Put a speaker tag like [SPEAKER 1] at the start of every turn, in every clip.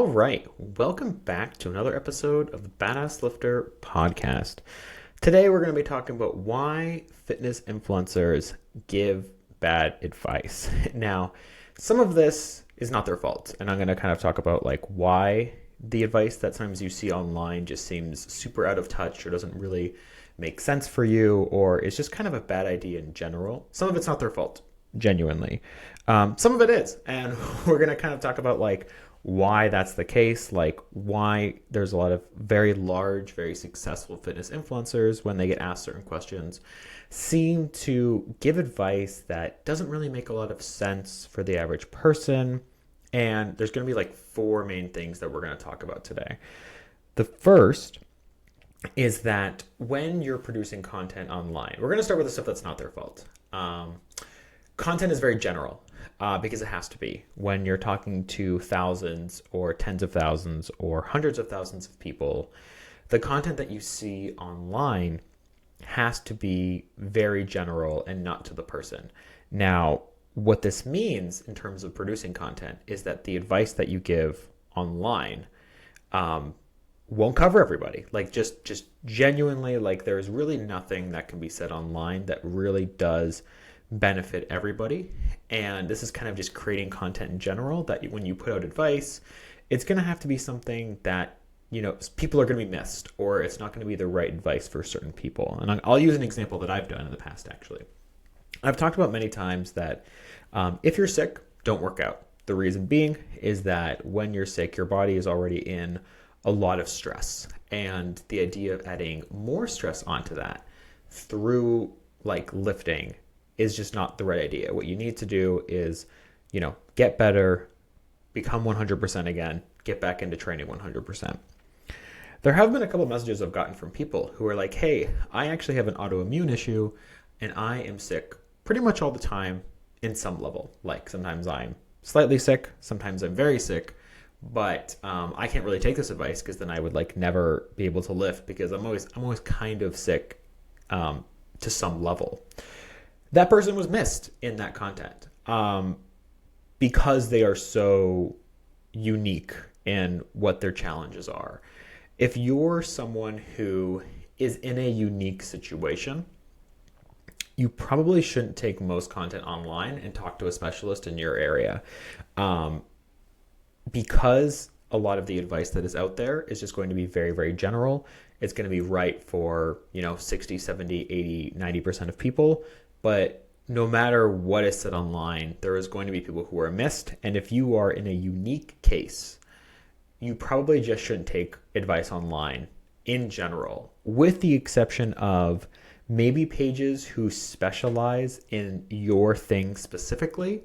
[SPEAKER 1] All right, welcome back to another episode of the Badass Lifter podcast. Today we're going to be talking about why fitness influencers give bad advice. Now, some of this is not their fault, and I'm going to kind of talk about like why the advice that sometimes you see online just seems super out of touch or doesn't really make sense for you, or is just kind of a bad idea in general. Some of it's not their fault, genuinely. Some of it is, and we're going to kind of talk about like why that's the case, like why there's a lot of very large, very successful fitness influencers, when they get asked certain questions, seem to give advice that doesn't really make a lot of sense for the average person. And there's going to be like four main things that we're going to talk about today. The first is that when you're producing content online, we're going to start with the stuff that's not their fault. Content is very general. Because it has to be. When you're talking to thousands or tens of thousands or hundreds of thousands of people, the content that you see online has to be very general and not to the person. Now, what this means in terms of producing content is that the advice that you give online won't cover everybody. Like just genuinely, like there's really nothing that can be said online that really does benefit everybody. And this is kind of just creating content in general that when you put out advice, it's going to have to be something that, you know, people are going to be missed, or it's not going to be the right advice for certain people. And I'll use an example that I've done in the past, actually. I've talked about many times that if you're sick, don't work out. The reason being is that when you're sick, your body is already in a lot of stress. And the idea of adding more stress onto that through like lifting is just not the right idea. What you need to do is, you know, get better, become 100% again, get back into training 100%. There have been a couple of messages I've gotten from people who are like, hey, I actually have an autoimmune issue and I am sick pretty much all the time in some level. Like sometimes I'm slightly sick, sometimes I'm very sick, but I can't really take this advice because then I would like never be able to lift because I'm always kind of sick to some level. That person was missed in that content because they are so unique in what their challenges are. If you're someone who is in a unique situation, you probably shouldn't take most content online and talk to a specialist in your area because a lot of the advice that is out there is just going to be very, very general. It's going to be right for, 60, 70, 80, 90% of people. But no matter what is said online, there is going to be people who are missed. And if you are in a unique case, you probably just shouldn't take advice online in general, with the exception of maybe pages who specialize in your thing specifically.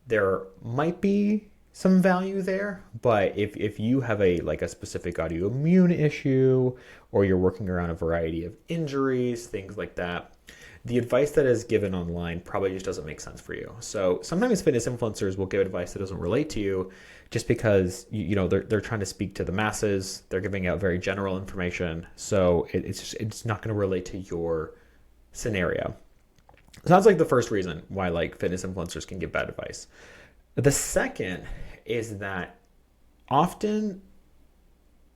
[SPEAKER 1] There might be some value there, but if you have a specific autoimmune issue, or you're working around a variety of injuries, things like that, the advice that is given online probably just doesn't make sense for you. So sometimes fitness influencers will give advice that doesn't relate to you just because they're trying to speak to the masses. They're giving out very general information, so it's not going to relate to your scenario. So that's like the first reason why like fitness influencers can give bad advice. The second is that often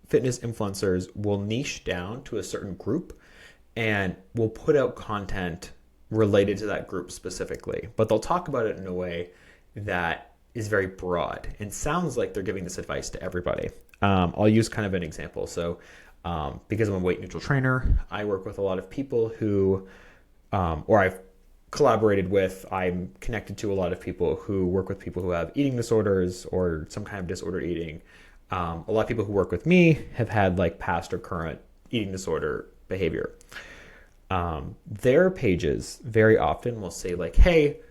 [SPEAKER 1] fitness influencers will niche down to a certain group and will put out content related to that group specifically, but they'll talk about it in a way that is very broad and sounds like they're giving this advice to everybody. I'll use kind of an example. So because I'm a weight neutral trainer, I work with a lot of people who, or I've collaborated with, I'm connected to a lot of people who work with people who have eating disorders or some kind of disordered eating. A lot of people who work with me have had like past or current eating disorder behavior. Their pages very often will say like, hey,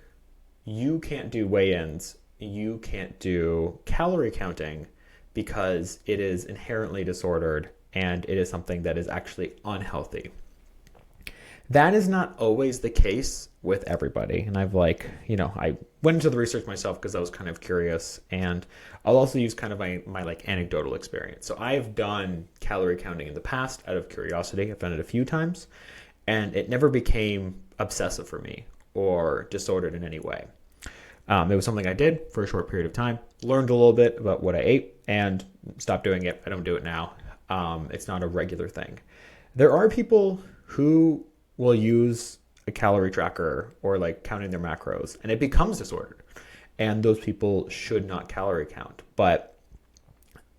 [SPEAKER 1] you can't do weigh-ins, you can't do calorie counting because it is inherently disordered and it is something that is actually unhealthy. That is not always the case with everybody. And I've I went into the research myself because I was kind of curious, and I'll also use kind of my like anecdotal experience. So I've done calorie counting in the past out of curiosity. I've done it a few times, and it never became obsessive for me or disordered in any way. It was something I did for a short period of time, learned a little bit about what I ate, and stopped doing it. I don't do it now. It's not a regular thing. There are people who will use a calorie tracker or like counting their macros and it becomes disordered. And those people should not calorie count. But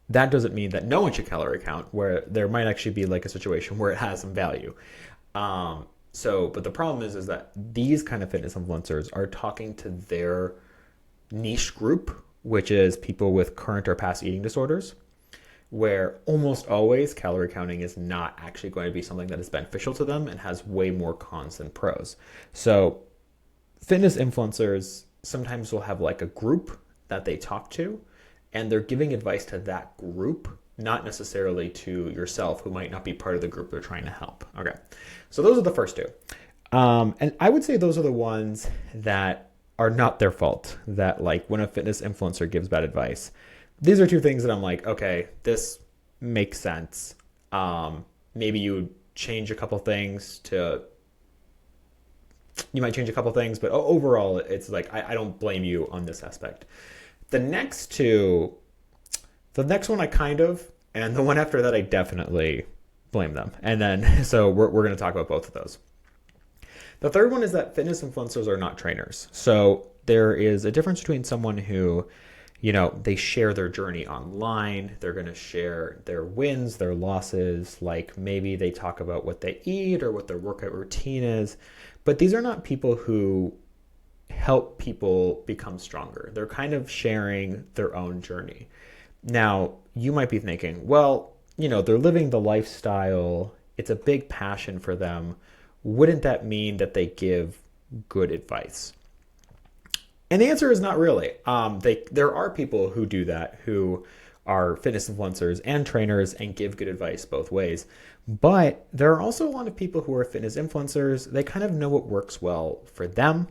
[SPEAKER 1] that doesn't mean that no one should calorie count, where there might actually be like a situation where it has some value. But the problem is that these kind of fitness influencers are talking to their niche group, which is people with current or past eating disorders, where almost always calorie counting is not actually going to be something that is beneficial to them and has way more cons than pros. So fitness influencers sometimes will have like a group that they talk to, and they're giving advice to that group, not necessarily to yourself, who might not be part of the group they're trying to help. Okay, so those are the first two. And I would say those are the ones that are not their fault, that like when a fitness influencer gives bad advice. These are two things that I'm like, okay, this makes sense. Maybe you change a couple things you might change a couple things, but overall, it's like, I don't blame you on this aspect. The next one I kind of, and the one after that I definitely blame them. And then, so we're going to talk about both of those. The third one is that fitness influencers are not trainers. So there is a difference between someone who, they share their journey online. They're going to share their wins, their losses. Like maybe they talk about what they eat or what their workout routine is. But these are not people who help people become stronger. They're kind of sharing their own journey. Now, you might be thinking, well, they're living the lifestyle. It's a big passion for them. Wouldn't that mean that they give good advice? And the answer is not really. There are people who do that, who are fitness influencers and trainers and give good advice both ways. But there are also a lot of people who are fitness influencers. They kind of know what works well for them,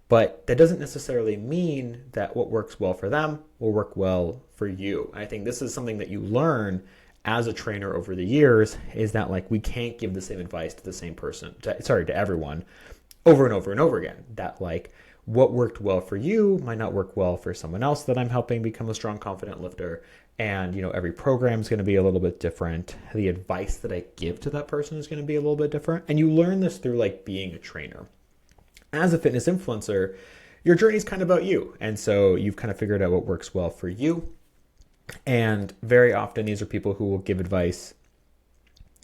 [SPEAKER 1] but that doesn't necessarily mean that what works well for them will work well for you. And I think this is something that you learn as a trainer over the years, is that like we can't give the same advice to the same person, to everyone over and over and over again. That like what worked well for you might not work well for someone else that I'm helping become a strong, confident lifter. And, every program is going to be a little bit different. The advice that I give to that person is going to be a little bit different. And you learn this through like being a trainer. As a fitness influencer, your journey is kind of about you. And so you've kind of figured out what works well for you. And very often these are people who will give advice,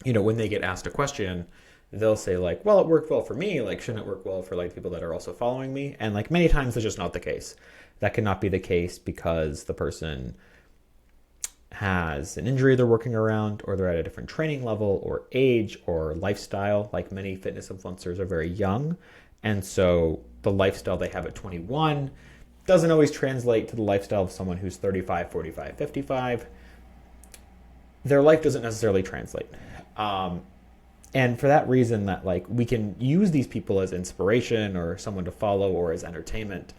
[SPEAKER 1] when they get asked a question, they'll say like, well, it worked well for me. Like, shouldn't it work well for like people that are also following me? And like many times that's just not the case. That cannot be the case because the person has an injury they're working around, or they're at a different training level or age or lifestyle. Like many fitness influencers are very young. And so the lifestyle they have at 21 doesn't always translate to the lifestyle of someone who's 35, 45, 55. Their life doesn't necessarily translate. And for that reason, that like we can use these people as inspiration or someone to follow or as entertainment.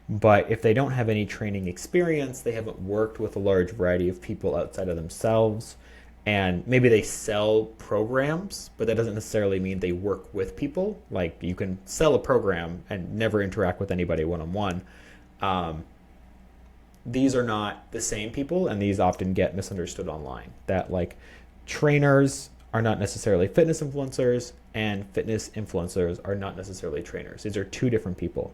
[SPEAKER 1] But if they don't have any training experience, they haven't worked with a large variety of people outside of themselves, and maybe they sell programs, but that doesn't necessarily mean they work with people. Like you can sell a program and never interact with anybody one-on-one. These are not the same people, and these often get misunderstood online. That like trainers are not necessarily fitness influencers, and fitness influencers are not necessarily trainers. These are two different people.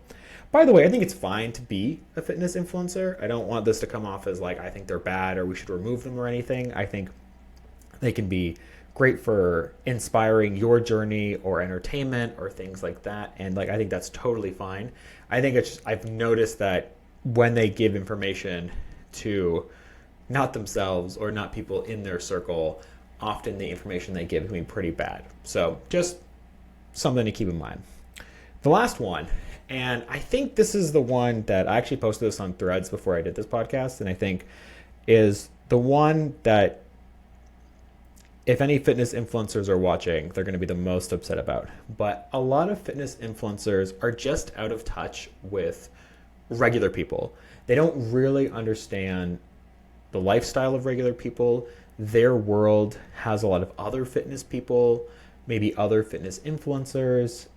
[SPEAKER 1] By the way, I think it's fine to be a fitness influencer. I don't want this to come off as like I think they're bad or we should remove them or anything. I think they can be great for inspiring your journey or entertainment or things like that. And like I think that's totally fine. I think I've noticed that when they give information to not themselves or not people in their circle, often the information they give can be pretty bad. So just something to keep in mind. The last one, and I think this is the one that I actually posted this on Threads before I did this podcast, and I think is the one that if any fitness influencers are watching, they're going to be the most upset about. But a lot of fitness influencers are just out of touch with regular people. They don't really understand the lifestyle of regular people. Their world has a lot of other fitness people, maybe other fitness influencers,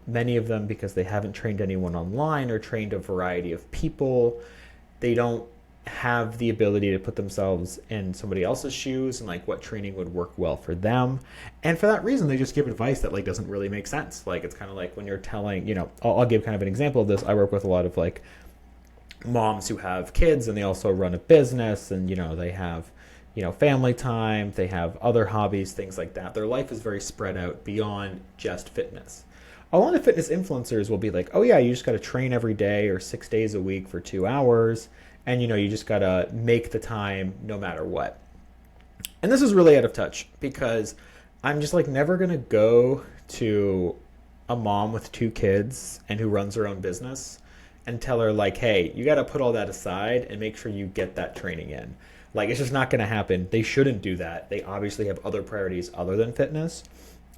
[SPEAKER 1] many of them because they haven't trained anyone online or trained a variety of people. They don't have the ability to put themselves in somebody else's shoes and like what training would work well for them. And for that reason, they just give advice that like doesn't really make sense. Like it's kind of like when you're telling, I'll give kind of an example of this. I work with a lot of like moms who have kids and they also run a business and, they have, family time, they have other hobbies, things like that. Their life is very spread out beyond just fitness. A lot of fitness influencers will be like, oh yeah, you just got to train every day or 6 days a week for 2 hours. And, you just got to make the time no matter what. And this is really out of touch because I'm just like never going to go to a mom with 2 kids and who runs her own business and tell her like, hey, you got to put all that aside and make sure you get that training in. Like, it's just not going to happen. They shouldn't do that. They obviously have other priorities other than fitness.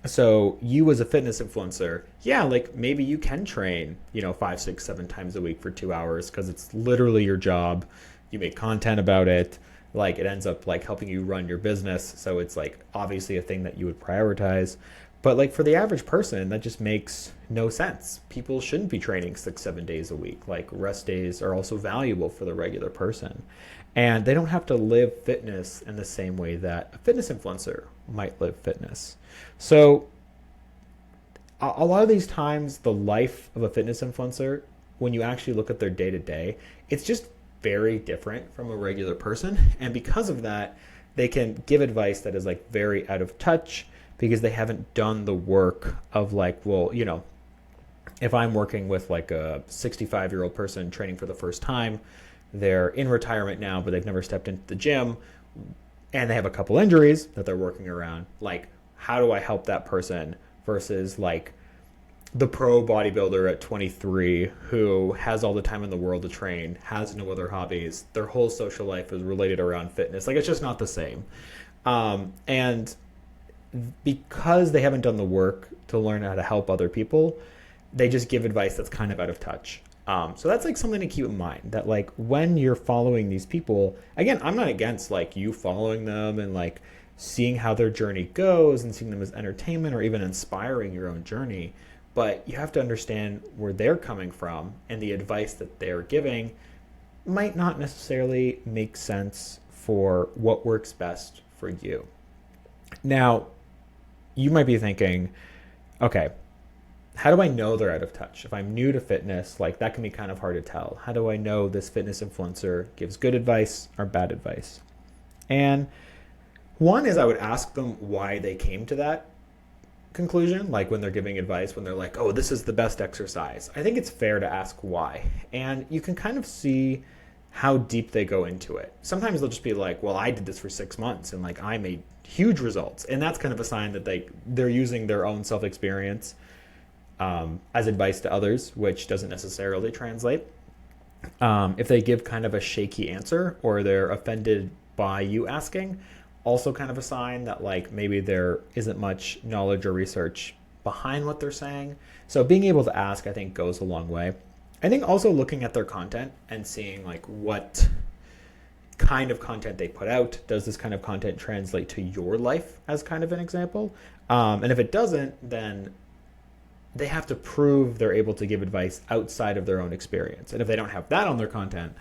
[SPEAKER 1] So you as a fitness influencer, yeah, like maybe you can train, 5, 6, 7 times a week for 2 hours because it's literally your job. You make content about it. Like it ends up like helping you run your business. So it's like obviously a thing that you would prioritize. But like for the average person, that just makes no sense. People shouldn't be training 6, 7 days a week. Like rest days are also valuable for the regular person. And they don't have to live fitness in the same way that a fitness influencer might live fitness. So a lot of these times, the life of a fitness influencer, when you actually look at their day to day, it's just very different from a regular person. And because of that, they can give advice that is like very out of touch because they haven't done the work of like, well, if I'm working with like a 65-year-old person training for the first time, they're in retirement now, but they've never stepped into the gym and they have a couple injuries that they're working around. Like, how do I help that person versus like the pro bodybuilder at 23 who has all the time in the world to train, has no other hobbies, their whole social life is related around fitness. Like, it's just not the same. And because they haven't done the work to learn how to help other people, they just give advice that's kind of out of touch. So that's like something to keep in mind, that like when you're following these people, again, I'm not against like you following them and like seeing how their journey goes and seeing them as entertainment or even inspiring your own journey. But you have to understand where they're coming from, and the advice that they're giving might not necessarily make sense for what works best for you. Now, you might be thinking, okay, how do I know they're out of touch? If I'm new to fitness, like that can be kind of hard to tell. How do I know this fitness influencer gives good advice or bad advice? And one is I would ask them why they came to that conclusion, like when they're giving advice, when they're like, oh, this is the best exercise. I think it's fair to ask why. And you can kind of see how deep they go into it. Sometimes they'll just be like, well, I did this for 6 months and like I made huge results. And that's kind of a sign that they're using their own self-experience as advice to others, which doesn't necessarily translate. If they give kind of a shaky answer or they're offended by you asking, also kind of a sign that like maybe there isn't much knowledge or research behind what they're saying. So being able to ask, I think, goes a long way. I think also looking at their content and seeing like what kind of content they put out. Does this kind of content translate to your life as kind of an example? And if it doesn't, then they have to prove they're able to give advice outside of their own experience. And if they don't have that on their content,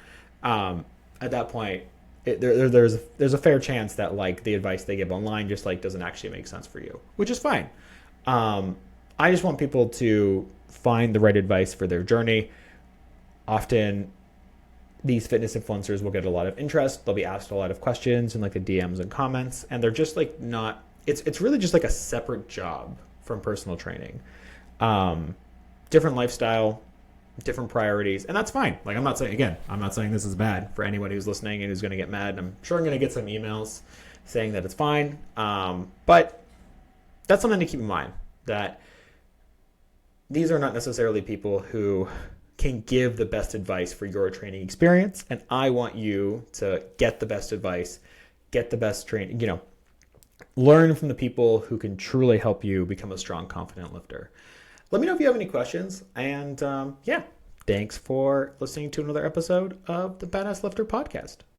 [SPEAKER 1] at that point, there's a fair chance that like the advice they give online just like doesn't actually make sense for you, which is fine. I just want people to find the right advice for their journey. Often these fitness influencers will get a lot of interest. They'll be asked a lot of questions in like the DMs and comments, and they're just like not, it's really just like a separate job from personal training. Different lifestyle, different priorities, and that's fine. Like I'm not saying this is bad for anybody who's listening and who's going to get mad. I'm sure I'm going to get some emails saying that it's fine. But that's something to keep in mind, that these are not necessarily people who can give the best advice for your training experience. And I want you to get the best advice, get the best training, learn from the people who can truly help you become a strong, confident lifter. Let me know if you have any questions. And thanks for listening to another episode of the Badass Lifter podcast.